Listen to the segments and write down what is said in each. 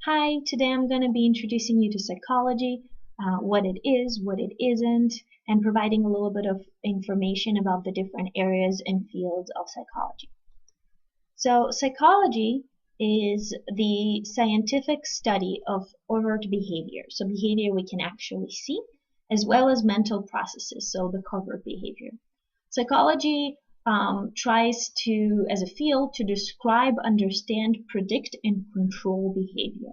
Hi, today I'm going to be introducing you to psychology, what it is, what it isn't, and providing a little bit of information about the different areas and fields of psychology. So, psychology is the scientific study of overt behavior, so behavior we can actually see, as well as mental processes, so the covert behavior. Psychology tries to, as a field, to describe, understand, predict, and control behavior.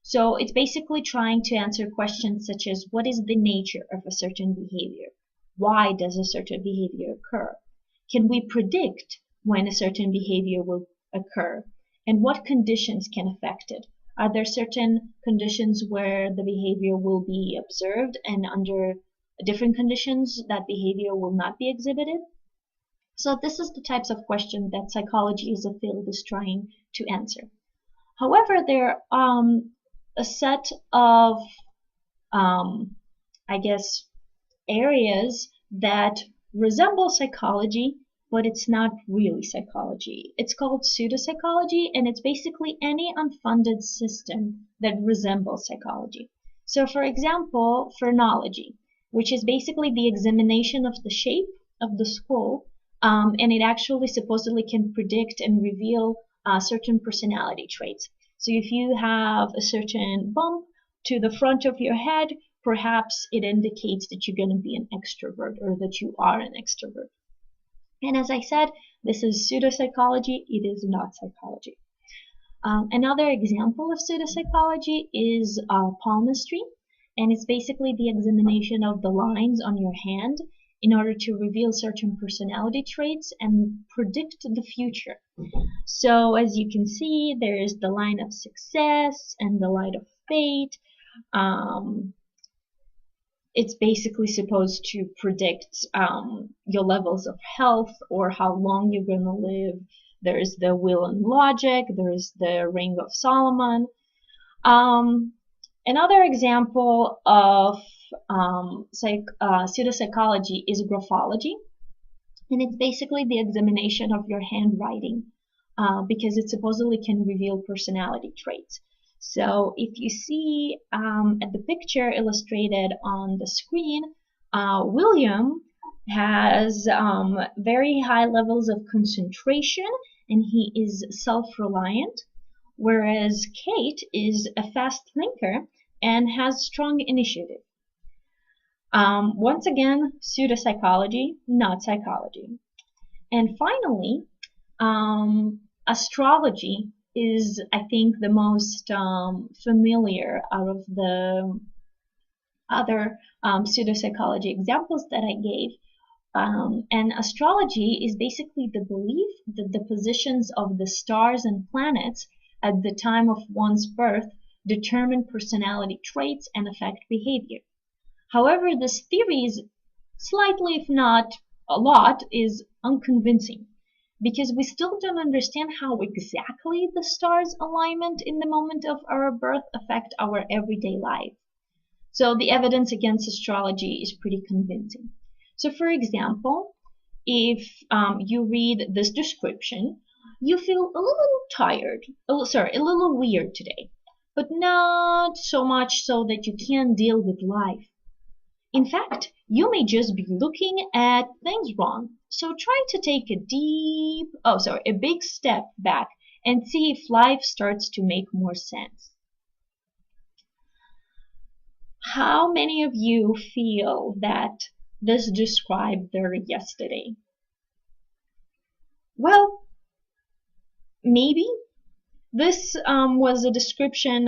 So it's basically trying to answer questions such as what is the nature of a certain behavior? Why does a certain behavior occur? Can we predict when a certain behavior will occur? And what conditions can affect it? Are there certain conditions where the behavior will be observed and under different conditions that behavior will not be exhibited? So this is the types of question that psychology as a field is trying to answer. However, there are a set of, I guess, areas that resemble psychology, but it's not really psychology. It's called pseudopsychology, and it's basically any unfunded system that resembles psychology. So, for example, phrenology, which is basically the examination of the shape of the skull, and it actually supposedly can predict and reveal certain personality traits. So if you have a certain bump to the front of your head, perhaps it indicates that you're going to be an extrovert or that you are an extrovert. And as I said, this is pseudopsychology. It is not psychology. Another example of pseudopsychology is palmistry, and it's basically the examination of the lines on your hand in order to reveal certain personality traits and predict the future. So as you can see, there's the line of success and the line of fate. It's basically supposed to predict your levels of health or how long you're going to live. There's the will and logic. There's the ring of Solomon. Another example of pseudopsychology is graphology, and it's basically the examination of your handwriting because it supposedly can reveal personality traits. So if you see at the picture illustrated on the screen, William has very high levels of concentration and he is self-reliant, whereas Kate is a fast thinker and has strong initiative. Once again, pseudopsychology, not psychology. And finally, astrology is, I think, the most familiar out of the other pseudopsychology examples that I gave. And astrology is basically the belief that the positions of the stars and planets at the time of one's birth determine personality traits and affect behavior. However, this theory is slightly, if not a lot, is unconvincing because we still don't understand how exactly the stars' alignment in the moment of our birth affect our everyday life. So the evidence against astrology is pretty convincing. So for example, if you read this description, you feel a little tired, a little weird today, but not so much so that you can't deal with life. In fact, you may just be looking at things wrong. So try to take a big step back and see if life starts to make more sense. How many of you feel that this described their yesterday? Well, maybe. This was a description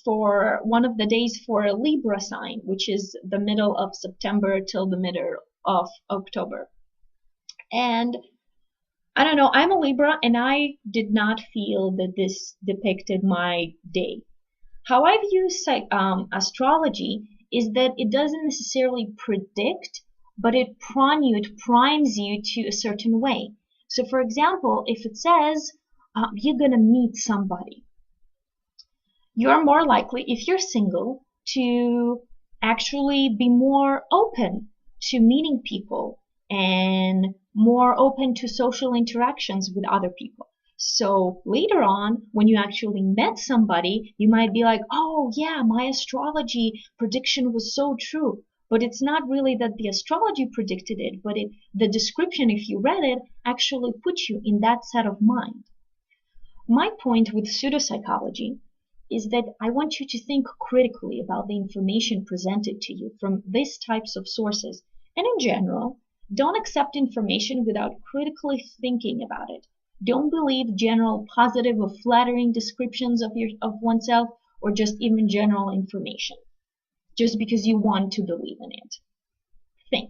for one of the days for a Libra sign, which is the middle of September till the middle of October. And I don't know, I'm a Libra and I did not feel that this depicted my day. How I view astrology is that it doesn't necessarily predict, but it primes you to a certain way. So for example, if it says, you're going to meet somebody, you're more likely, if you're single, to actually be more open to meeting people and more open to social interactions with other people. So later on, when you actually met somebody, you might be like, oh yeah, my astrology prediction was so true. But it's not really that the astrology predicted it, but the description, if you read it, actually puts you in that set of mind. My point with pseudopsychology is that I want you to think critically about the information presented to you from these types of sources. And in general, don't accept information without critically thinking about it. Don't believe general positive or flattering descriptions of oneself or just even general information just because you want to believe in it. Think.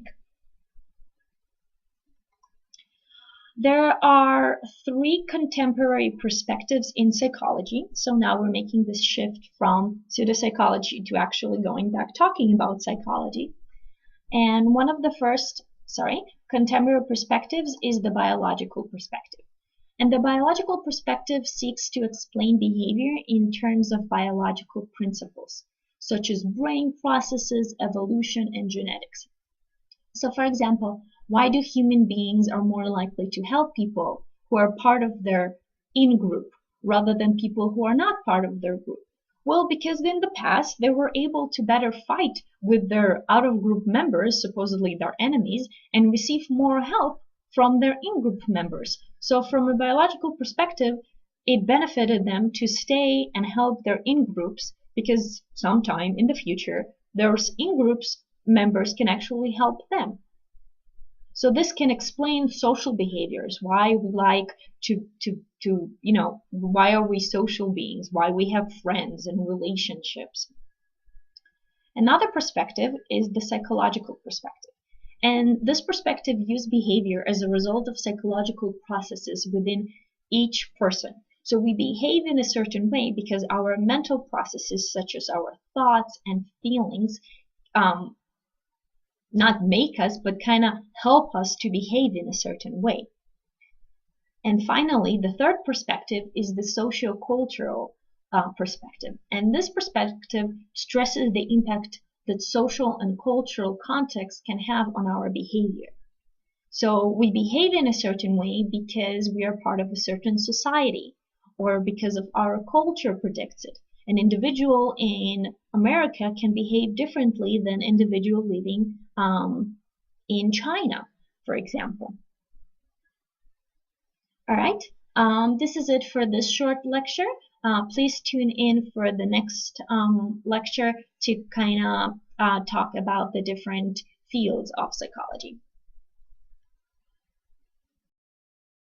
There are three contemporary perspectives in psychology. So now we're making this shift from pseudopsychology to actually going back talking about psychology. And one of the first, contemporary perspectives is the biological perspective. And the biological perspective seeks to explain behavior in terms of biological principles, such as brain processes, evolution, and genetics. So for example, why do human beings are more likely to help people who are part of their in-group rather than people who are not part of their group? Well, because in the past they were able to better fight with their out-of-group members, supposedly their enemies, and receive more help from their in-group members. So from a biological perspective, it benefited them to stay and help their in-groups because sometime in the future, those in-groups members can actually help them. So this can explain social behaviors, why we like why are we social beings, why we have friends and relationships. Another perspective is the psychological perspective. And this perspective views behavior as a result of psychological processes within each person. So we behave in a certain way because our mental processes, such as our thoughts and feelings, not make us, but kind of help us to behave in a certain way. And finally, the third perspective is the socio-cultural perspective. And this perspective stresses the impact that social and cultural context can have on our behavior. So we behave in a certain way because we are part of a certain society or because of our culture predicts it. An individual in America can behave differently than individual living in China, for example. All right, this is it for this short lecture. Please tune in for the next lecture to kind of talk about the different fields of psychology.